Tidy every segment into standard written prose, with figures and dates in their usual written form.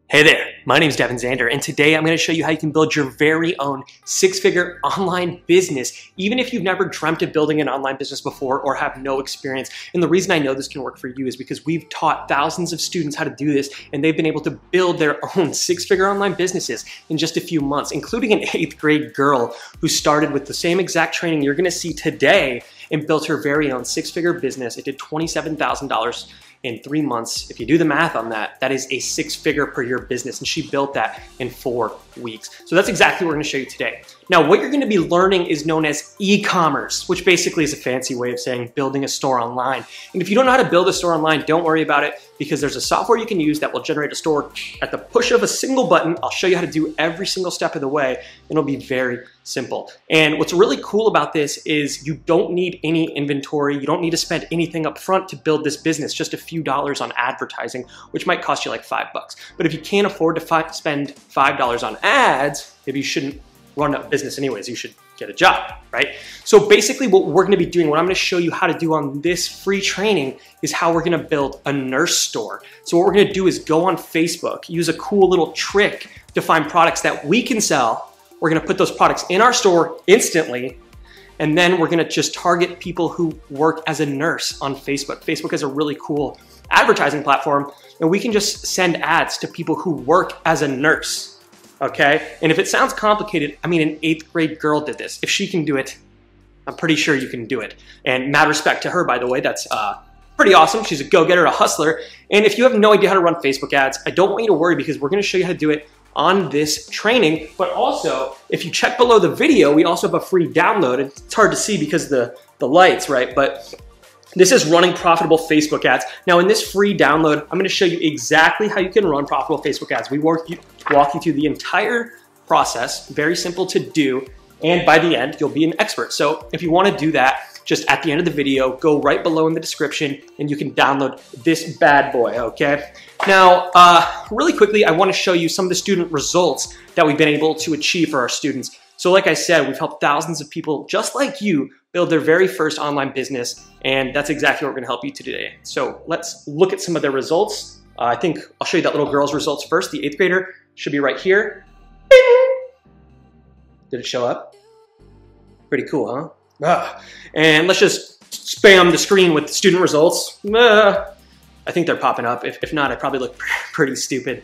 Hey there, my name is Devin Zander, and today I'm going to show you how you can build your very own six-figure online business, even if you've never dreamt of building an online business before or have no experience. And the reason I know this can work for you is because we've taught thousands of students how to do this, and they've been able to build their own six-figure online businesses in just a few months, including an 8th grade girl who started with the same exact training you're going to see today and built her very own six-figure business. It did $27,000 in 3 months. If you do the math on that, that is a six-figure per year business, and she built that in 4 weeks. So that's exactly what we're going to show you today. Now, what you're going to be learning is known as e-commerce, which basically is a fancy way of saying building a store online. And if you don't know how to build a store online, don't worry about it, because there's a software you can use that will generate a store at the push of a single button. I'll show you how to do every single step of the way, and it'll be very simple. And what's really cool about this is you don't need any inventory. You don't need to spend anything up front to build this business, just a few dollars on advertising, which might cost you like $5. But if you can't afford to spend $5 on ads, maybe you shouldn't run a business anyways. You should get a job, right? So basically what we're gonna be doing, what I'm gonna show you how to do on this free training is how we're gonna build a nurse store. So what we're gonna do is go on Facebook, use a cool little trick to find products that we can sell. We're gonna put those products in our store instantly, and then we're gonna just target people who work as a nurse on Facebook. Facebook is a really cool advertising platform, and we can just send ads to people who work as a nurse. Okay, and if it sounds complicated, I mean, an 8th grade girl did this. If she can do it, I'm pretty sure you can do it. And mad respect to her, by the way. That's pretty awesome. She's a go-getter, a hustler. And if you have no idea how to run Facebook ads, I don't want you to worry, because we're going to show you how to do it on this training. But also, if you check below the video, we also have a free download. It's hard to see because the lights, right? But this is running profitable Facebook ads. Now in this free download, I'm gonna show you exactly how you can run profitable Facebook ads. We walk you through the entire process, very simple to do, and by the end, you'll be an expert. So if you wanna do that, just at the end of the video, go right below in the description and you can download this bad boy, okay? Now, really quickly, I wanna show you some of the student results that we've been able to achieve for our students. So like I said, we've helped thousands of people just like you build their very first online business, and that's exactly what we're gonna help you today. So let's look at some of their results. I think I'll show you that little girl's results first. The 8th grader should be right here. Did it show up? Pretty cool, huh? And let's just spam the screen with student results. I think they're popping up. If not, I probably look pretty stupid.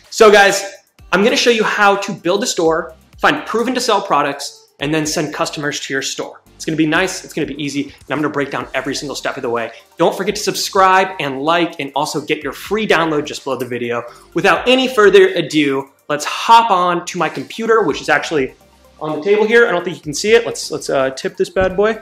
So guys, I'm gonna show you how to build a store, find proven to sell products, and then send customers to your store. It's gonna be nice, it's gonna be easy, and I'm gonna break down every single step of the way. Don't forget to subscribe and like, and also get your free download just below the video. Without any further ado, let's hop on to my computer, which is actually on the table here. I don't think you can see it. Let's tip this bad boy.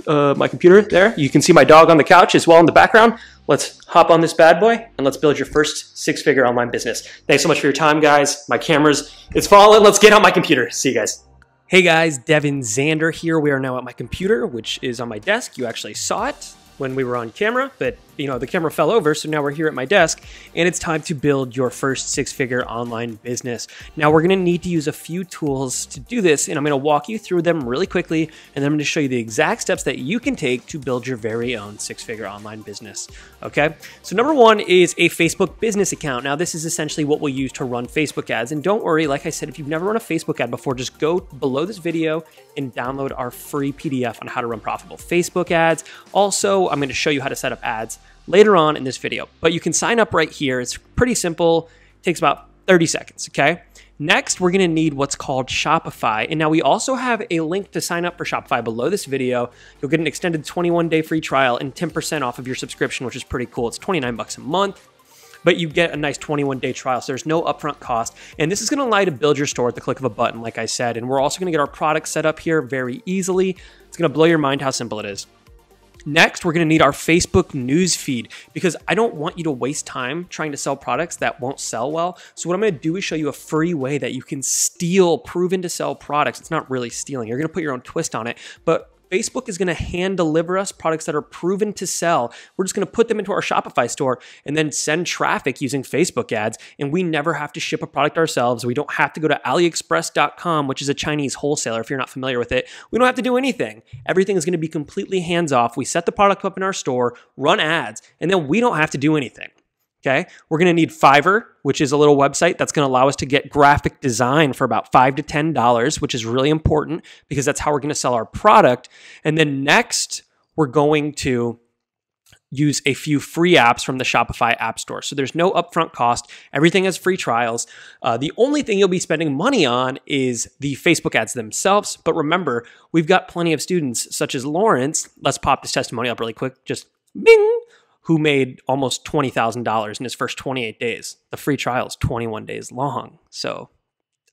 My computer there. You can see my dog on the couch as well in the background. Let's hop on this bad boy and let's build your first six-figure online business. Thanks so much for your time, guys. My it's falling. Let's get on my computer. See you guys. Hey guys, Devin Zander here. We are now at my computer, which is on my desk. You actually saw it when we were on camera, but you know, the camera fell over, so now we're here at my desk, and it's time to build your first six-figure online business. Now we're gonna need to use a few tools to do this, and I'm gonna walk you through them really quickly, and then I'm gonna show you the exact steps that you can take to build your very own six-figure online business, okay? So number one is a Facebook business account. Now this is essentially what we'll use to run Facebook ads, and don't worry, like I said, if you've never run a Facebook ad before, just go below this video and download our free PDF on how to run profitable Facebook ads. Also, I'm gonna show you how to set up ads later on in this video, but you can sign up right here. It's pretty simple. It takes about 30 seconds, okay? Next, we're gonna need what's called Shopify. And now we also have a link to sign up for Shopify below this video. You'll get an extended 21-day free trial and 10% off of your subscription, which is pretty cool. It's 29 bucks a month, but you get a nice 21-day trial, so there's no upfront cost. And this is gonna allow you to build your store at the click of a button, like I said. And we're also gonna get our products set up here very easily. It's gonna blow your mind how simple it is. Next, we're gonna need our Facebook news feed, because I don't want you to waste time trying to sell products that won't sell well. So what I'm gonna do is show you a free way that you can steal proven to sell products. It's not really stealing. You're gonna put your own twist on it, but Facebook is gonna hand deliver us products that are proven to sell. We're just gonna put them into our Shopify store and then send traffic using Facebook ads. And we never have to ship a product ourselves. We don't have to go to AliExpress.com, which is a Chinese wholesaler if you're not familiar with it. We don't have to do anything. Everything is gonna be completely hands off. We set the product up in our store, run ads, and then we don't have to do anything. Okay, we're going to need Fiverr, which is a little website that's going to allow us to get graphic design for about $5 to $10, which is really important because that's how we're going to sell our product. And then next, we're going to use a few free apps from the Shopify App Store. So there's no upfront cost. Everything has free trials. The only thing you'll be spending money on is the Facebook ads themselves. But remember, we've got plenty of students such as Lawrence. Let's pop this testimony up really quick. Just bing, who made almost $20,000 in his first 28 days. The free trial is 21 days long. So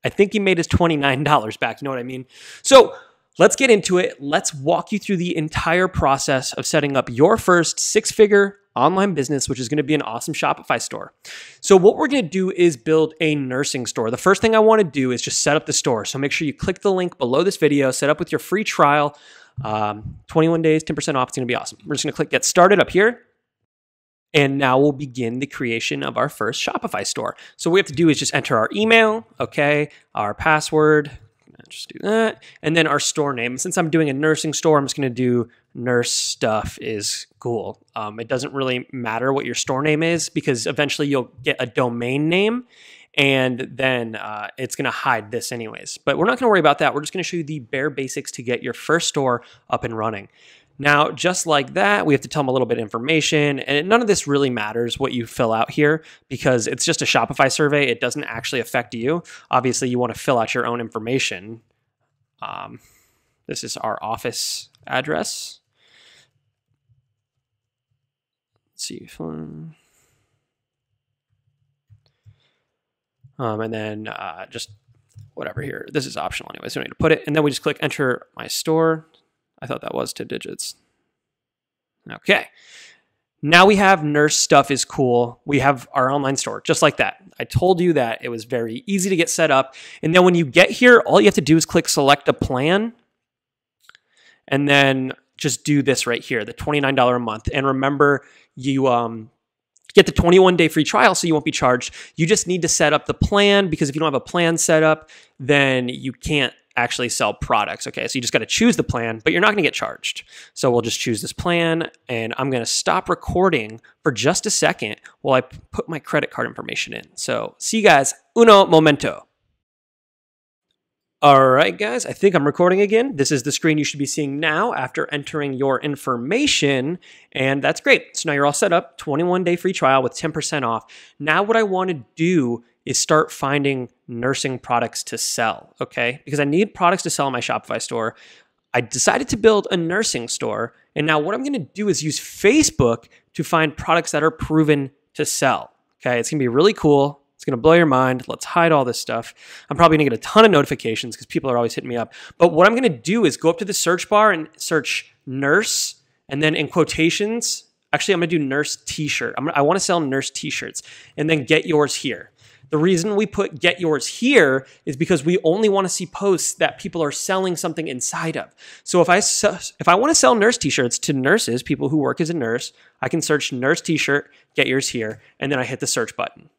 I think he made his $29 back. You know what I mean? So let's get into it. Let's walk you through the entire process of setting up your first six-figure online business, which is going to be an awesome Shopify store. So what we're going to do is build a nursing store. The first thing I want to do is just set up the store. So make sure you click the link below this video, set up with your free trial, 21 days, 10% off. It's going to be awesome. We're just going to click get started up here. And now we'll begin the creation of our first Shopify store. So what we have to do is just enter our email, okay, our password, just do that, and then our store name. Since I'm doing a nursing store, I'm just going to do nurse stuff is cool. It doesn't really matter what your store name is because eventually you'll get a domain name and then it's going to hide this anyways. But we're not going to worry about that. We're just going to show you the bare basics to get your first store up and running. Now, just like that, we have to tell them a little bit of information, and none of this really matters what you fill out here because it's just a Shopify survey. It doesn't actually affect you. Obviously, you want to fill out your own information. This is our office address. Let's see. And then just whatever here. This is optional anyway, so we don't need to put it. And then we just click enter my store. I thought that was 2 digits. Okay. Now we have nurse stuff is cool. We have our online store, just like that. I told you that it was very easy to get set up. And then when you get here, all you have to do is click select a plan. And then just do this right here, the $29 a month. And remember, you get the 21-day free trial, so you won't be charged. You just need to set up the plan because if you don't have a plan set up, then you can't actually sell products. Okay, so you just got to choose the plan, but you're not going to get charged. So we'll just choose this plan, and I'm going to stop recording for just a second while I put my credit card information in. So see you guys uno momento. All right, guys, I think I'm recording again. This is the screen you should be seeing now after entering your information, and that's great. So now you're all set up, 21-day free trial with 10% off. Now what I want to do is start finding nursing products to sell, okay? Because I need products to sell in my Shopify store. I decided to build a nursing store, and now what I'm going to do is use Facebook to find products that are proven to sell, okay? It's going to be really cool. It's going to blow your mind. Let's hide all this stuff. I'm probably going to get a ton of notifications because people are always hitting me up. But what I'm going to do is go up to the search bar and search nurse, and then in quotations, actually I'm going to do nurse t-shirt. I want to sell nurse t-shirts, and then get yours here. The reason we put get yours here is because we only want to see posts that people are selling something inside of. So if I want to sell nurse t-shirts to nurses, people who work as a nurse, I can search nurse t-shirt, get yours here, and then I hit the search button.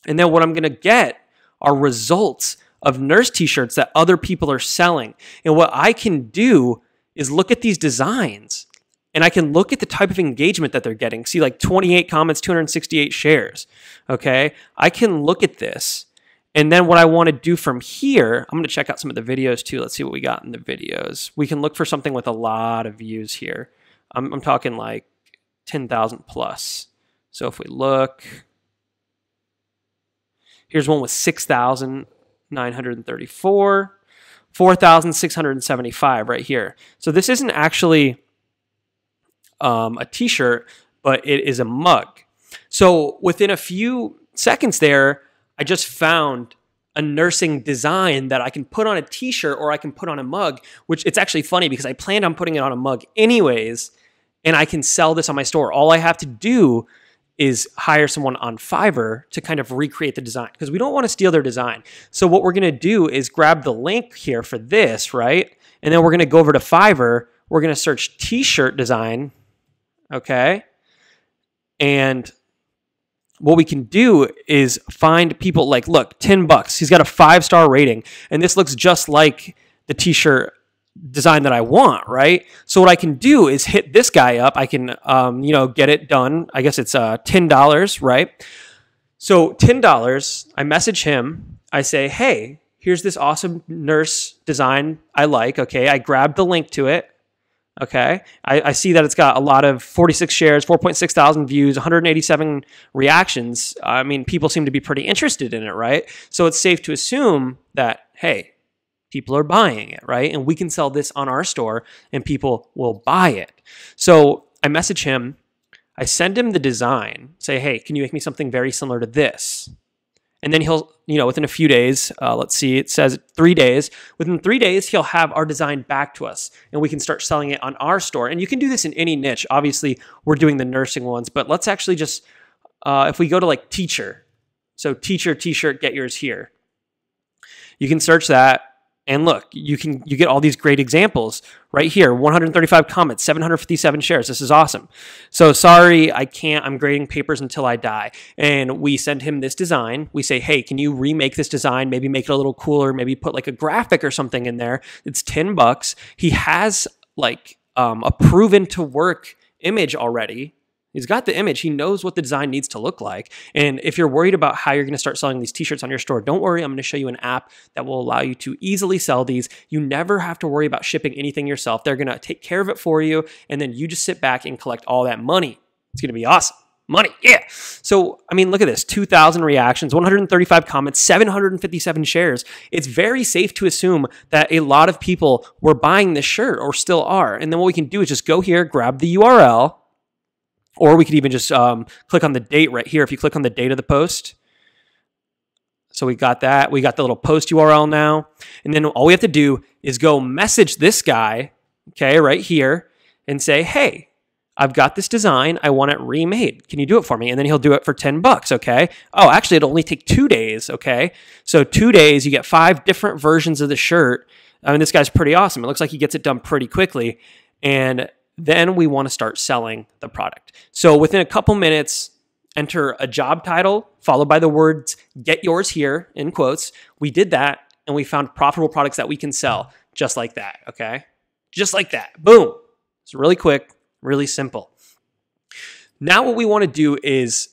And then what I'm going to get are results of nurse t-shirts that other people are selling. And what I can do is look at these designs and I can look at the type of engagement that they're getting. See, like 28 comments, 268 shares. Okay. I can look at this. And then what I want to do from here, I'm going to check out some of the videos too. Let's see what we got in the videos. We can look for something with a lot of views here. I'm talking like 10,000 plus. So if we look, here's one with 6,934, 4,675 right here. So this isn't actually a t-shirt, but it is a mug. So within a few seconds there, I just found a nursing design that I can put on a t-shirt or I can put on a mug, which it's actually funny because I planned on putting it on a mug anyways, and I can sell this on my store. All I have to do is hire someone on Fiverr to kind of recreate the design because we don't want to steal their design. So what we're going to do is grab the link here for this, right? And then we're going to go over to Fiverr. We're going to search t-shirt design, okay? And what we can do is find people like, look, $10. He's got a 5-star rating. And this looks just like the t-shirt design that I want, right? So what I can do is hit this guy up. I can, get it done. I guess it's $10, right? So $10, I message him. I say, hey, here's this awesome nurse design I like. Okay, I grabbed the link to it. Okay, I see that it's got a lot of 46 shares, 4.6 thousand views, 187 reactions. I mean, people seem to be pretty interested in it, right? So it's safe to assume that, hey, people are buying it, right? And we can sell this on our store and people will buy it. So I message him, I send him the design, say, hey, can you make me something very similar to this? And then he'll, within a few days, let's see, it says 3 days. Within 3 days, he'll have our design back to us and we can start selling it on our store. And you can do this in any niche. Obviously, we're doing the nursing ones, but let's actually just, if we go to like teacher, so teacher t-shirt, get yours here. You can search that. And look, you get all these great examples right here. 135 comments, 757 shares. This is awesome. So sorry, I can't. I'm grading papers until I die. And we send him this design. We say, hey, can you remake this design? Maybe make it a little cooler. Maybe put like a graphic or something in there. It's $10. He has like a proven to work image already. He's got the image. He knows what the design needs to look like. And if you're worried about how you're going to start selling these t-shirts on your store, don't worry. I'm going to show you an app that will allow you to easily sell these. You never have to worry about shipping anything yourself. They're going to take care of it for you. And then you just sit back and collect all that money. It's going to be awesome. Money. Yeah. So, I mean, look at this. 2,000 reactions, 135 comments, 757 shares. It's very safe to assume that a lot of people were buying this shirt or still are. And then what we can do is just go here, grab the URL, or we could even just click on the date right here. If you click on the date of the post. So we got that. We got the little post URL now. And then all we have to do is go message this guy, okay, right here, and say, hey, I've got this design. I want it remade. Can you do it for me? And then he'll do it for $10, okay? Oh, actually, it'll only take 2 days, okay? So 2 days, you get 5 different versions of the shirt. I mean, this guy's pretty awesome. It looks like he gets it done pretty quickly. And then we want to start selling the product. So within a couple minutes, enter a job title followed by the words, get yours here, in quotes. We did that and we found profitable products that we can sell just like that, okay? Just like that. Boom. It's really quick, really simple. Now what we want to do is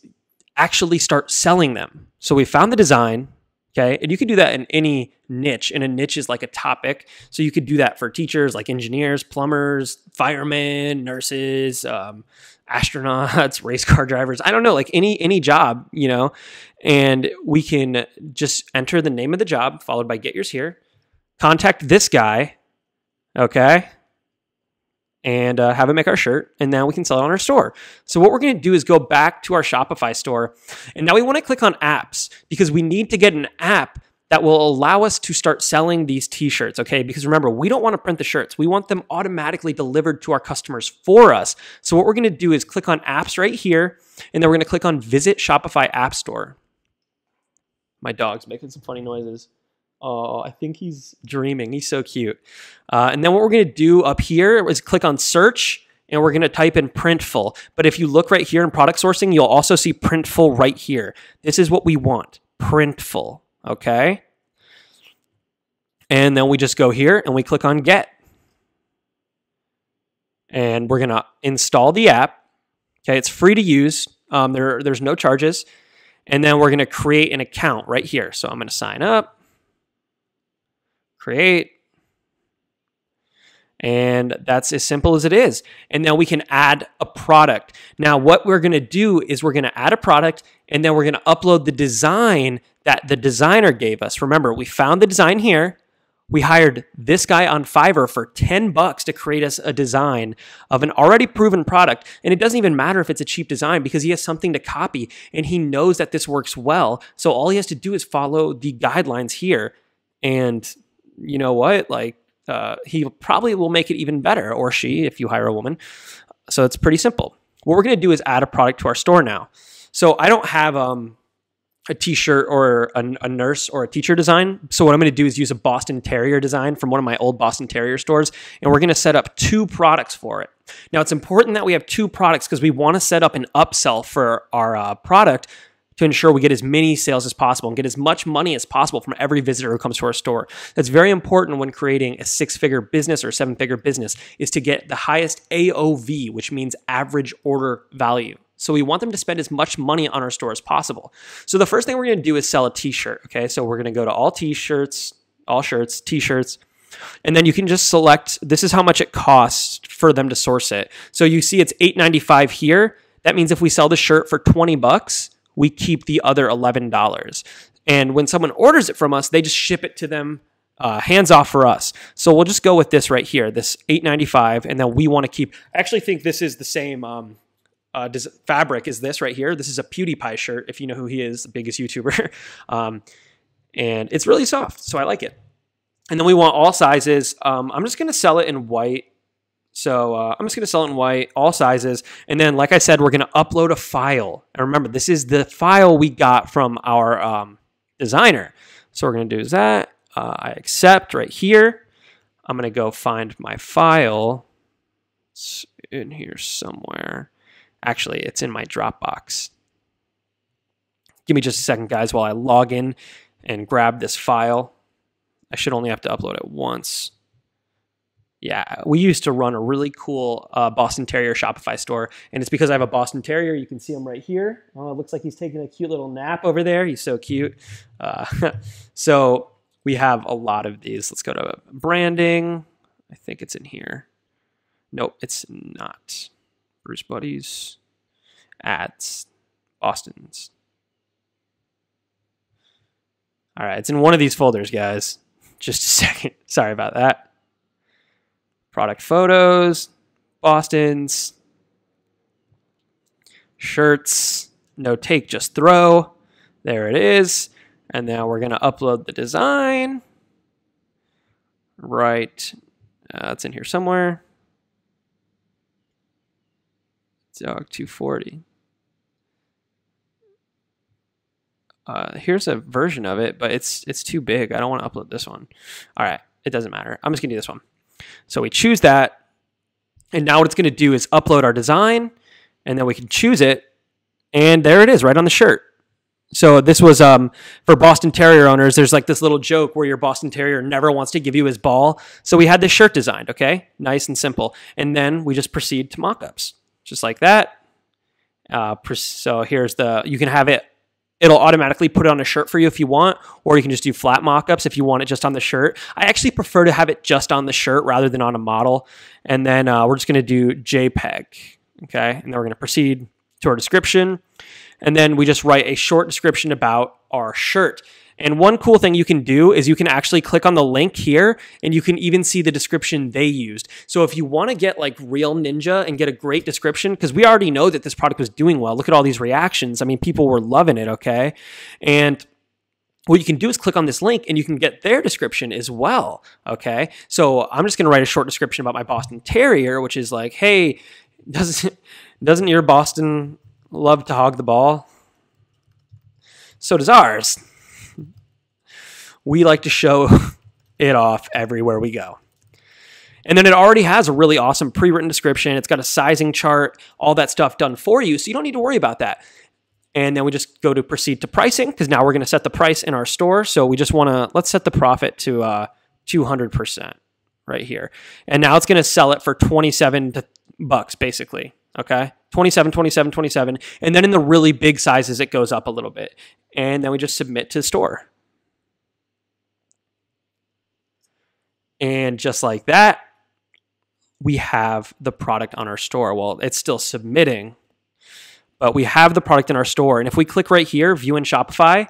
actually start selling them. So we found the design. Okay, and you can do that in any niche, and a niche is like a topic. So you could do that for teachers like engineers, plumbers, firemen, nurses, astronauts, race car drivers. I don't know, like any job, and we can just enter the name of the job followed by get yours here, contact this guy, okay, and have it make our shirt, and now we can sell it on our store. So what we're going to do is go back to our Shopify store, and now we want to click on apps because we need to get an app that will allow us to start selling these t-shirts, okay? Because remember, we don't want to print the shirts. We want them automatically delivered to our customers for us. So what we're going to do is click on apps right here, and then we're going to click on Visit Shopify App Store. My dog's making some funny noises. Oh, I think he's dreaming. He's so cute. And then what we're going to do up here is click on search, and we're going to type in Printful. But if you look right here in product sourcing, you'll also see Printful right here. This is what we want, Printful, okay? And then we just go here and we click on Get. And we're going to install the app. Okay, it's free to use. There's no charges. And then we're going to create an account right here. So I'm going to sign up. Create, and that's as simple as it is. And now we can add a product. Now what we're going to do is we're going to add a product, and then we're going to upload the design that the designer gave us. Remember, we found the design here. We hired this guy on Fiverr for $10 to create us a design of an already proven product. And it doesn't even matter if it's a cheap design because he has something to copy and he knows that this works well. So all he has to do is follow the guidelines here, and you know what? Like, he probably will make it even better, or she, if you hire a woman. So it's pretty simple. What we're going to do is add a product to our store now. So I don't have a t-shirt or a nurse or a teacher design. So what I'm going to do is use a Boston Terrier design from one of my old Boston Terrier stores, and we're going to set up 2 products for it. Now, it's important that we have 2 products because we want to set up an upsell for our product to ensure we get as many sales as possible and get as much money as possible from every visitor who comes to our store. That's very important when creating a 6-figure business or 7-figure business, is to get the highest AOV, which means average order value. So we want them to spend as much money on our store as possible. So the first thing we're going to do is sell a t-shirt. Okay, so we're going to go to all t-shirts, all shirts, t-shirts, and then you can just select, this is how much it costs for them to source it. So you see it's $8.95 here. That means if we sell the shirt for 20 bucks, we keep the other $11. And when someone orders it from us, they just ship it to them, hands off for us. So we'll just go with this right here, this $8.95, and then we want to keep, I actually think this is the same fabric as this right here. This is a PewDiePie shirt, if you know who he is, the biggest YouTuber. And it's really soft, so I like it. And then we want all sizes. I'm just going to sell it in white. So I'm just going to sell it in white, all sizes. And then, like I said, we're going to upload a file. And remember, this is the file we got from our designer. So we're going to do that. I accept right here. I'm going to go find my file. It's in here somewhere. Actually, it's in my Dropbox. Give me just a second, guys, while I log in and grab this file. I should only have to upload it once. Yeah, we used to run a really cool Boston Terrier Shopify store, and it's because I have a Boston Terrier. You can see him right here. Oh, it looks like he's taking a cute little nap over there. He's so cute. So we have a lot of these. Let's go to branding. I think it's in here. Nope, it's not. Bruce Buddies, ads, Boston's. All right, it's in one of these folders, guys. Just a second. Sorry about that. Product photos, Boston's, shirts, no take, just throw. There it is. And now we're going to upload the design. Right. It's in here somewhere. Dog 240. Here's a version of it, but it's too big. I don't want to upload this one. All right. It doesn't matter. I'm just going to do this one. So we choose that, and now what it's going to do is upload our design, and then we can choose it, and there it is right on the shirt. So this was for Boston Terrier owners. There's like this little joke where your Boston Terrier never wants to give you his ball. So we had this shirt designed, okay? Nice and simple. And then we just proceed to mock-ups, just like that. So here's you can have it. It'll automatically put it on a shirt for you if you want, or you can just do flat mock-ups if you want it just on the shirt. I actually prefer to have it just on the shirt rather than on a model. And then we're just going to do JPEG, okay? And then we're going to proceed to our description. And then we just write a short description about our shirt. And one cool thing you can do is you can actually click on the link here, and you can even see the description they used. So if you want to get like real ninja and get a great description, because we already know that this product was doing well. Look at all these reactions. I mean, people were loving it, okay? And what you can do is click on this link, and you can get their description as well, okay? So I'm just going to write a short description about my Boston Terrier, which is like, hey, doesn't your Boston love to hog the ball? So does ours. We like to show it off everywhere we go. And then it already has a really awesome pre-written description. It's got a sizing chart, all that stuff done for you, so you don't need to worry about that. And then we just go to proceed to pricing, because now we're going to set the price in our store. So we just want to, let's set the profit to 200% right here. And now it's going to sell it for 27 bucks basically, okay? 27, 27, 27. And then in the really big sizes, it goes up a little bit. And then we just submit to the store. And just like that, we have the product on our store. Well, it's still submitting, but we have the product in our store. And if we click right here, view in Shopify,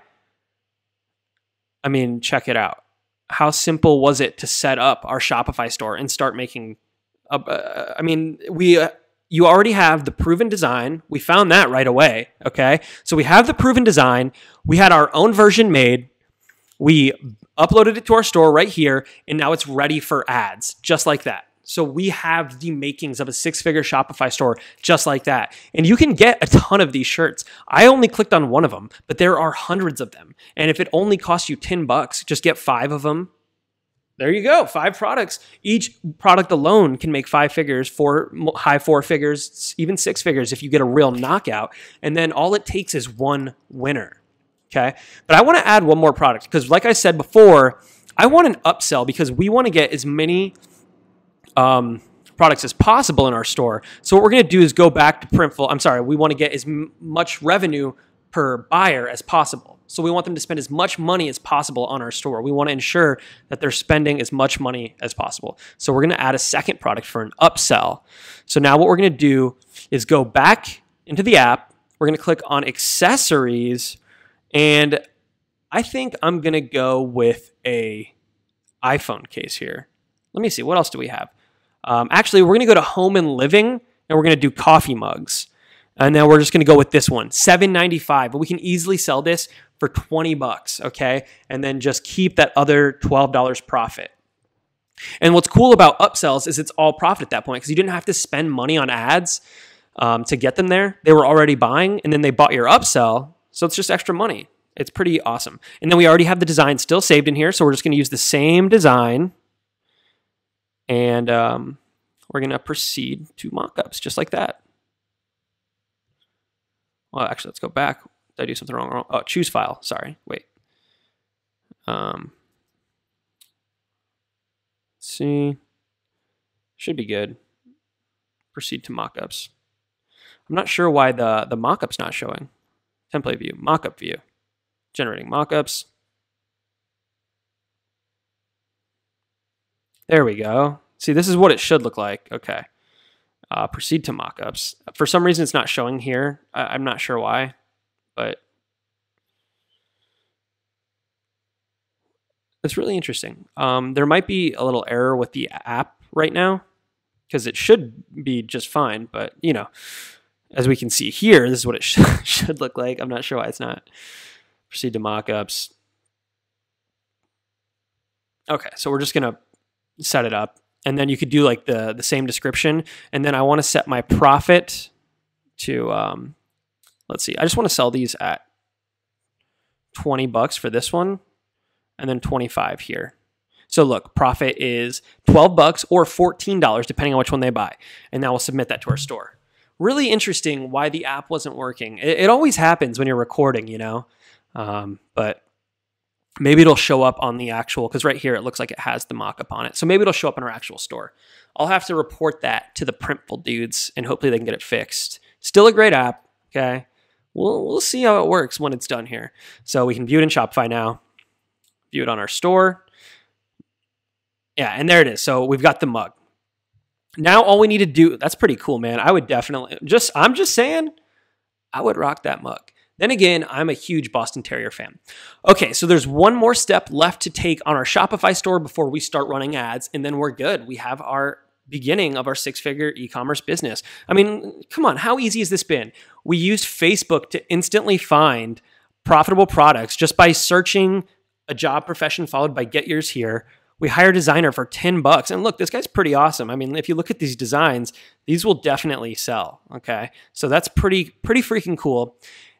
I mean, check it out. How simple was it to set up our Shopify store and start making, I mean, you already have the proven design. We found that right away, okay? So we have the proven design. We had our own version made. We uploaded it to our store right here, and now it's ready for ads, just like that. So we have the makings of a 6-figure Shopify store just like that. And you can get a ton of these shirts. I only clicked on one of them, but there are hundreds of them. And if it only costs you 10 bucks, just get 5 of them. there you go. 5 products. Each product alone can make 5 figures, high 4 figures, even 6 figures if you get a real knockout. And then all it takes is one winner. Okay. But I want to add one more product because, like I said before, I want an upsell because we want to get as many products as possible in our store. So what we're going to do is go back to Printful. I'm sorry. We want to get as much revenue per buyer as possible. So we want them to spend as much money as possible on our store. We want to ensure that they're spending as much money as possible. So we're going to add a second product for an upsell. So now what we're going to do is go back into the app. We're going to click on accessories, and I think I'm going to go with a iPhone case here. Let me see. What else do we have? Actually, we're going to go to home and living, and we're going to do coffee mugs. And then we're just going to go with this one, $7.95. But we can easily sell this for $20, okay? And then just keep that other $12 profit. And what's cool about upsells is it's all profit at that point because you didn't have to spend money on ads to get them there. They were already buying, and then they bought your upsell, so it's just extra money. It's pretty awesome. And then we already have the design still saved in here, so we're just going to use the same design. And we're going to proceed to mockups just like that. Well, actually, let's go back. Did I do something wrong? Oh, choose file. Sorry. Wait. Let's see. Should be good. Proceed to mockups. I'm not sure why the mockup's not showing. Template view. Mockup view. Generating mockups. There we go. See, this is what it should look like. Okay. Proceed to mockups. For some reason, it's not showing here. I'm not sure why, but it's really interesting. There might be a little error with the app right now because it should be just fine, but you know, as we can see here, this is what it should look like. I'm not sure why it's not. Proceed to mockups. Okay, so we're just gonna set it up. And then you could do like the same description. And then I want to set my profit to, let's see, I just want to sell these at $20 for this one and then 25 here. So look, profit is $12 or $14 depending on which one they buy. And now we'll submit that to our store. Really interesting why the app wasn't working. It always happens when you're recording, you know, but maybe it'll show up on the actual, because right here it looks like it has the mock-up on it. So maybe it'll show up in our actual store. I'll have to report that to the Printful dudes, and hopefully they can get it fixed. Still a great app, okay? We'll see how it works when it's done here. So we can view it in Shopify now. View it on our store. Yeah, and there it is. So we've got the mug. Now all we need to do, that's pretty cool, man. I would definitely, I'm just saying, I would rock that mug. Then again, I'm a huge Boston Terrier fan. Okay, so there's one more step left to take on our Shopify store before we start running ads, and then we're good. We have our beginning of our 6-figure e-commerce business. I mean, come on, how easy has this been? We used Facebook to instantly find profitable products just by searching a job profession followed by get yours here. We hire a designer for $10. And look, this guy's pretty awesome. I mean, if you look at these designs, these will definitely sell, okay? So that's pretty freaking cool.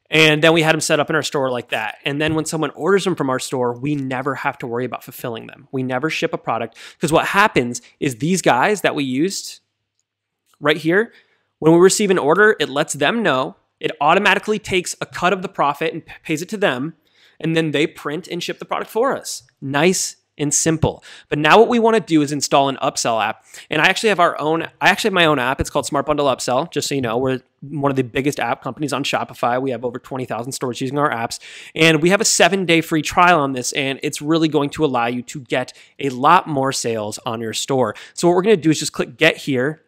And then we had them set up in our store like that. And then when someone orders them from our store, we never have to worry about fulfilling them. We never ship a product because what happens is these guys that we used right here, when we receive an order, it lets them know. It automatically takes a cut of the profit and pays it to them. And then they print and ship the product for us. Nice and simple. But now what we want to do is install an upsell app. And I actually have my own app. It's called Smart Bundle Upsell. Just so you know, we're one of the biggest app companies on Shopify. We have over 20,000 stores using our apps. And we have a 7-day free trial on this. And it's really going to allow you to get a lot more sales on your store. So what we're going to do is just click Get Here.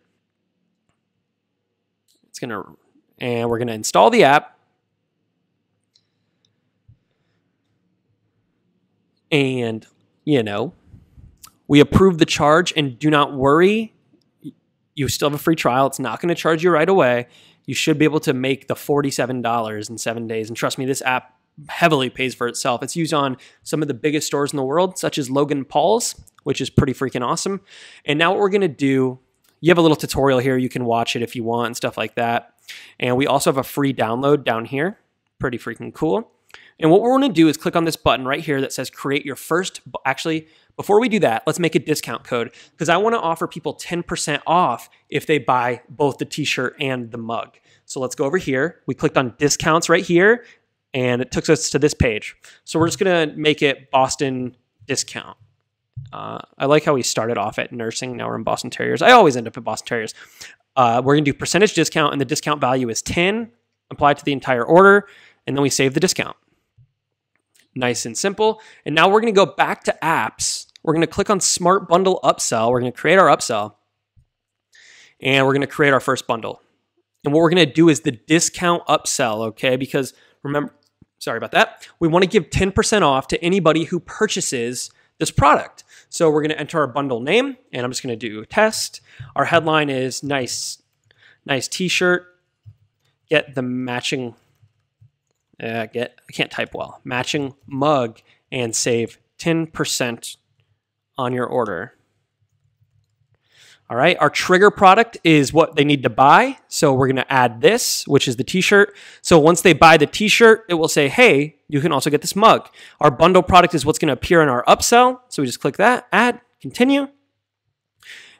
And we're going to install the app. And you know, we approve the charge, and do not worry. You still have a free trial. It's not going to charge you right away. You should be able to make the $47 in 7 days. And trust me, this app heavily pays for itself. It's used on some of the biggest stores in the world, such as Logan Paul's, which is pretty freaking awesome. And now what we're going to do, you have a little tutorial here. You can watch it if you want and stuff like that. And we also have a free download down here. Pretty freaking cool. And what we're going to do is click on this button right here that says create your first. Actually, before we do that, let's make a discount code because I want to offer people 10% off if they buy both the t-shirt and the mug. So let's go over here. We clicked on discounts right here and it took us to this page. So we're just going to make it Boston discount. I like how we started off at nursing. Now we're in Boston Terriers. I always end up at Boston Terriers. We're going to do percentage discount and the discount value is 10 applied to the entire order. And then we save the discount. Nice and simple. And now we're going to go back to apps. We're going to click on Smart Bundle Upsell. We're going to create our upsell. And we're going to create our first bundle. And what we're going to do is the discount upsell, okay? Because remember, sorry about that. We want to give 10% off to anybody who purchases this product. So we're going to enter our bundle name. And I'm just going to do test. Our headline is nice t-shirt. Get the matching... I can't type well. Matching mug and save 10% on your order. All right, our trigger product is what they need to buy. So we're going to add this, which is the t-shirt. So once they buy the t-shirt, it will say, hey, you can also get this mug. Our bundle product is what's going to appear in our upsell. So we just click that, add, continue.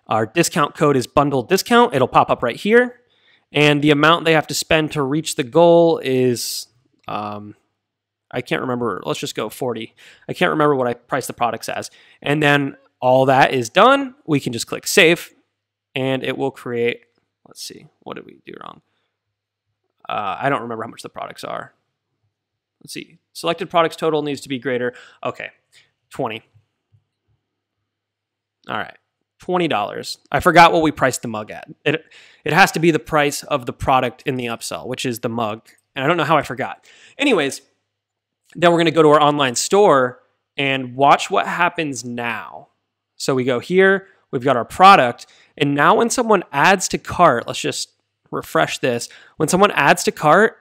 Our discount code is bundle discount. It'll pop up right here. And the amount they have to spend to reach the goal is... I can't remember. Let's just go 40. I can't remember what I priced the products as. And then all that is done. We can just click save and it will create, let's see, what did we do wrong? I don't remember how much the products are. Let's see. Selected products total needs to be greater. Okay. 20. All right. $20. I forgot what we priced the mug at. It has to be the price of the product in the upsell, which is the mug. And I don't know how I forgot. Anyways, then we're going to go to our online store and watch what happens now. So we go here, we've got our product, and now when someone adds to cart, let's just refresh this. When someone adds to cart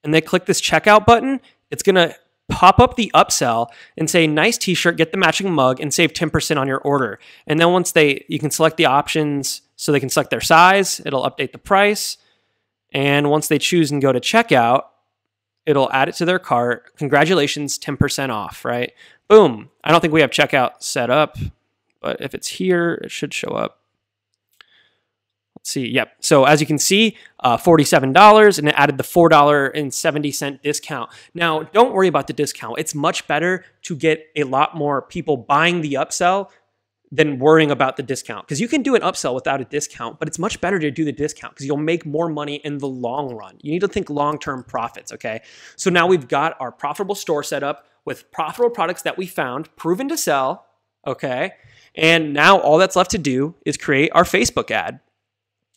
and they click this checkout button, it's going to pop up the upsell and say, nice t-shirt, get the matching mug, and save 10% on your order. And then once you can select the options so they can select their size, it'll update the price. And once they choose and go to checkout, it'll add it to their cart. Congratulations, 10% off, right? Boom. I don't think we have checkout set up, but if it's here, it should show up. Let's see. Yep. So as you can see, $47, and it added the $4.70 discount. Now, don't worry about the discount. It's much better to get a lot more people buying the upsell than worrying about the discount. Because you can do an upsell without a discount, but it's much better to do the discount because you'll make more money in the long run. You need to think long-term profits, okay? So now we've got our profitable store set up with profitable products that we found, proven to sell, okay? And now all that's left to do is create our Facebook ad.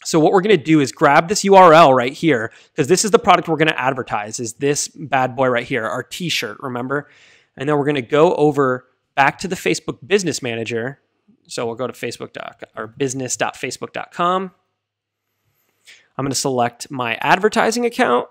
So what we're going to do is grab this URL right here, because this is the product we're going to advertise, is this bad boy right here, our t-shirt, remember? And then we're going to go over back to the Facebook Business Manager. So we'll go to business.facebook.com. I'm going to select my advertising account.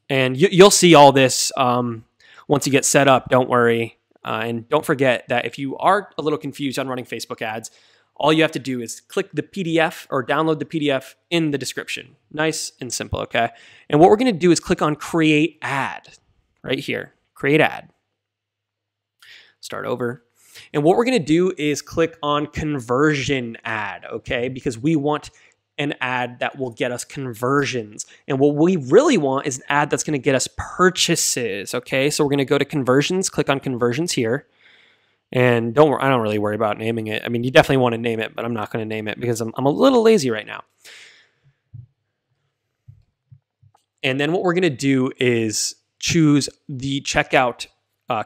And you'll see all this once you get set up, don't worry. And don't forget that if you are a little confused on running Facebook ads, all you have to do is click the PDF or download the PDF in the description. Nice and simple, okay? And what we're going to do is click on Create Ad right here. Create Ad. Start over. And what we're going to do is click on Conversion Ad, okay? Because we want an ad that will get us conversions. And what we really want is an ad that's going to get us purchases, okay? So we're going to go to Conversions, click on Conversions here. And I don't really worry about naming it. I mean, you definitely want to name it, but I'm not going to name it because I'm a little lazy right now. And then what we're going to do is choose the checkout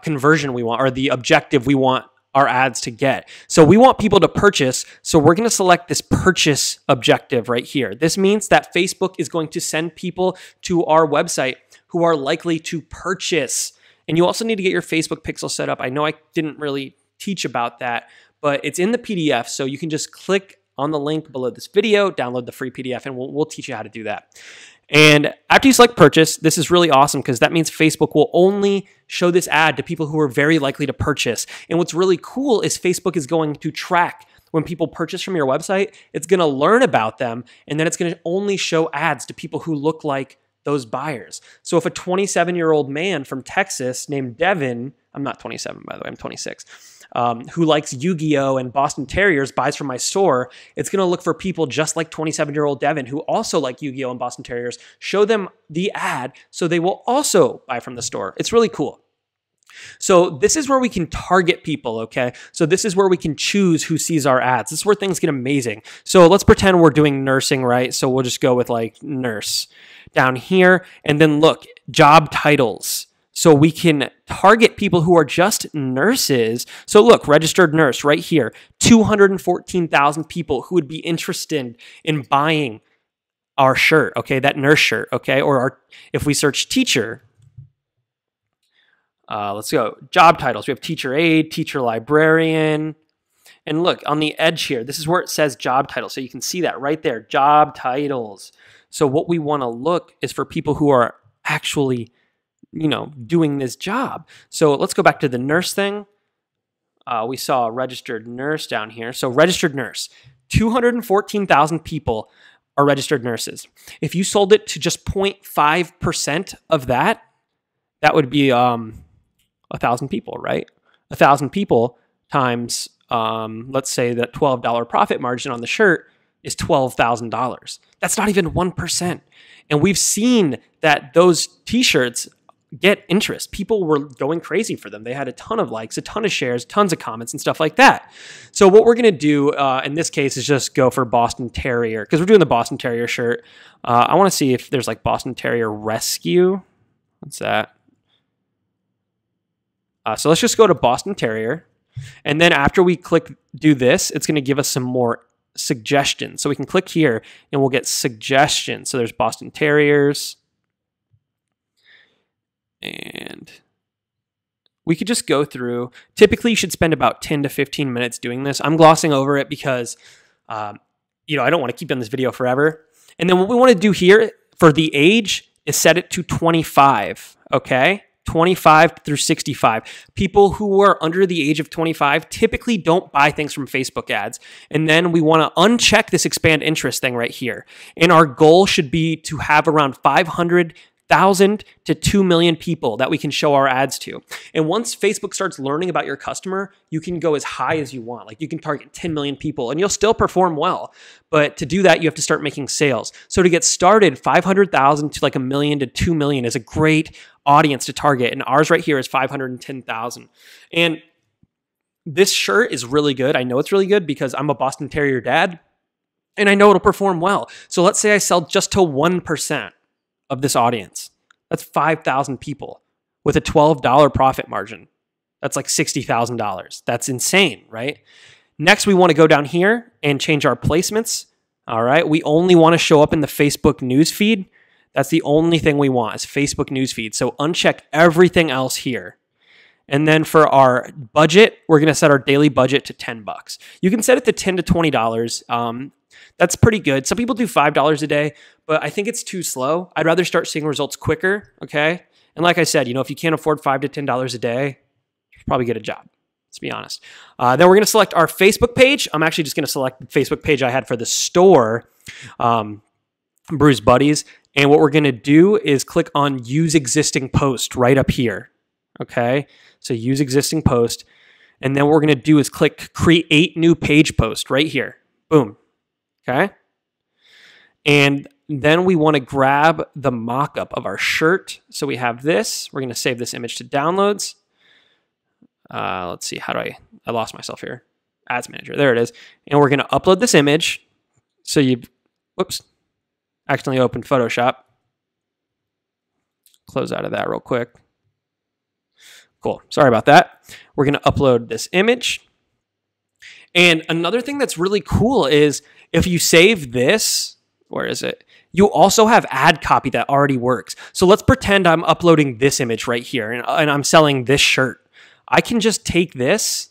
conversion we want, or the objective we want our ads to get. So we want people to purchase. So we're going to select this purchase objective right here. This means that Facebook is going to send people to our website who are likely to purchase. And you also need to get your Facebook pixel set up. I know I didn't really teach about that, but it's in the PDF. So you can just click on the link below this video, download the free PDF, and we'll teach you how to do that. And after you select purchase, this is really awesome because that means Facebook will only show this ad to people who are very likely to purchase. And what's really cool is Facebook is going to track when people purchase from your website. It's going to learn about them, and then it's going to only show ads to people who look like those buyers. So if a 27-year-old man from Texas named Devin, I'm not 27, by the way, I'm 26, who likes Yu-Gi-Oh! And Boston Terriers buys from my store, it's going to look for people just like 27-year-old Devin who also like Yu-Gi-Oh! And Boston Terriers, show them the ad so they will also buy from the store. It's really cool. So this is where we can target people, okay? So this is where we can choose who sees our ads. This is where things get amazing. So let's pretend we're doing nursing, right? So we'll just go with like nurse down here. And then look, job titles. So we can target people who are just nurses. So look, registered nurse right here, 214,000 people who would be interested in buying our shirt, okay? That nurse shirt, okay? Or if we search teacher, let's go. Job titles. We have teacher aide, teacher librarian. And look, on the edge here, this is where it says job title. So you can see that right there, job titles. So what we want to look is for people who are actually, doing this job. So let's go back to the nurse thing. We saw a registered nurse down here. So registered nurse, 214,000 people are registered nurses. If you sold it to just 0.5% of that, that would be 1,000 people, right? 1,000 people times, let's say that $12 profit margin on the shirt is $12,000. That's not even 1%. And we've seen that those t-shirts get interest. People were going crazy for them. They had a ton of likes, a ton of shares, tons of comments and stuff like that. So what we're going to do in this case is just go for Boston Terrier, because we're doing the Boston Terrier shirt. I want to see if there's like Boston Terrier Rescue. What's that? So let's just go to Boston Terrier. And then after we click do this, it's going to give us some more suggestions. So we can click here and we'll get suggestions. So there's Boston Terriers. And we could just go through. Typically, you should spend about 10 to 15 minutes doing this. I'm glossing over it because, I don't want to keep on this video forever. And then what we want to do here for the age is set it to 25, okay? 25 through 65. People who are under the age of 25 typically don't buy things from Facebook ads. And then we want to uncheck this expand interest thing right here. And our goal should be to have around 500,000 to 2 million people that we can show our ads to. And once Facebook starts learning about your customer, you can go as high as you want. Like you can target 10 million people and you'll still perform well. But to do that, you have to start making sales. So to get started, 500,000 to like 1 million to 2 million is a great audience to target. And ours right here is 510,000. And this shirt is really good. I know it's really good because I'm a Boston Terrier dad and I know it'll perform well. So let's say I sell just to 1% of this audience. That's 5,000 people with a $12 profit margin. That's like $60,000. That's insane, right? Next, we want to go down here and change our placements. All right. We only want to show up in the Facebook news feed. That's the only thing we want is Facebook newsfeed. So uncheck everything else here. And then for our budget, we're going to set our daily budget to $10. You can set it to $10 to $20. That's pretty good. Some people do $5 a day, but I think it's too slow. I'd rather start seeing results quicker, okay? And like I said, if you can't afford $5 to $10 a day, you should probably get a job. Let's be honest. Then we're going to select our Facebook page. I'm actually just going to select the Facebook page I had for the store, Brews Buddies. And what we're going to do is click on Use Existing Post right up here. Okay, so Use Existing Post. And then what we're going to do is click Create New Page Post right here. Boom. Okay. And then we want to grab the mock-up of our shirt. So we have this. We're going to save this image to downloads. Let's see. How do I lost myself here. Ads Manager. There it is. And we're going to upload this image. So whoops. Accidentally opened Photoshop. Close out of that real quick. Cool. Sorry about that. We're going to upload this image. And another thing that's really cool is if you save this, where is it? You also have ad copy that already works. So let's pretend I'm uploading this image right here and I'm selling this shirt. I can just take this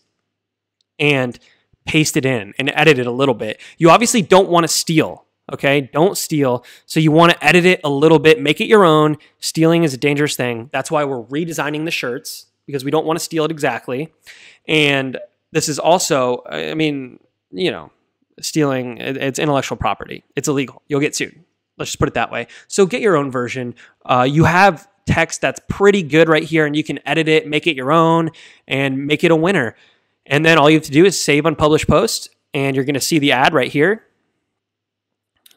and paste it in and edit it a little bit. You obviously don't want to steal. Okay, don't steal. So you want to edit it a little bit, make it your own. Stealing is a dangerous thing. That's why we're redesigning the shirts because we don't want to steal it exactly. And this is also, stealing, it's intellectual property. It's illegal. You'll get sued. Let's just put it that way. So get your own version. You have text that's pretty good right here, and you can edit it, make it your own, and make it a winner. And then all you have to do is save unpublished post, and you're going to see the ad right here,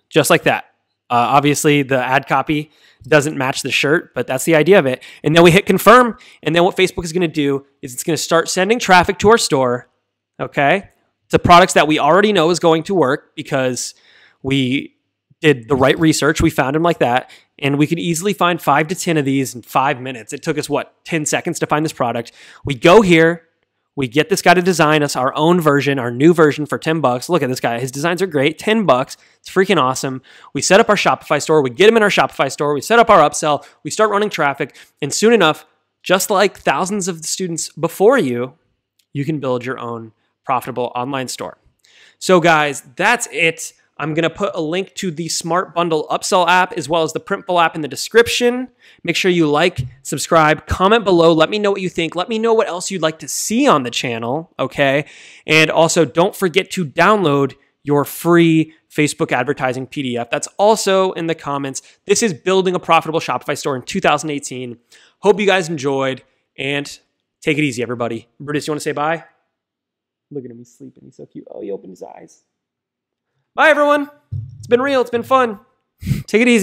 just like that. Obviously, the ad copy doesn't match the shirt, but that's the idea of it. And then we hit confirm, and then what Facebook is going to do is it's going to start sending traffic to our store, okay, to products that we already know is going to work because we did the right research. We found them like that, and we could easily find 5 to 10 of these in 5 minutes. It took us, 10 seconds to find this product. We go here. We get this guy to design us our own version, our new version for $10. Look at this guy. His designs are great. $10. It's freaking awesome. We set up our Shopify store. We get him in our Shopify store. We set up our upsell. We start running traffic. And soon enough, just like thousands of students before you, you can build your own profitable online store. So guys, that's it. I'm going to put a link to the Smart Bundle Upsell app as well as the Printful app in the description. Make sure you like, subscribe, comment below. Let me know what you think. Let me know what else you'd like to see on the channel, okay? And also, don't forget to download your free Facebook advertising PDF. That's also in the comments. This is building a profitable Shopify store in 2018. Hope you guys enjoyed, and take it easy, everybody. Brutus, you want to say bye? Look at him. He's sleeping. He's so cute. Oh, he opened his eyes. Bye, everyone. It's been real. It's been fun. Take it easy.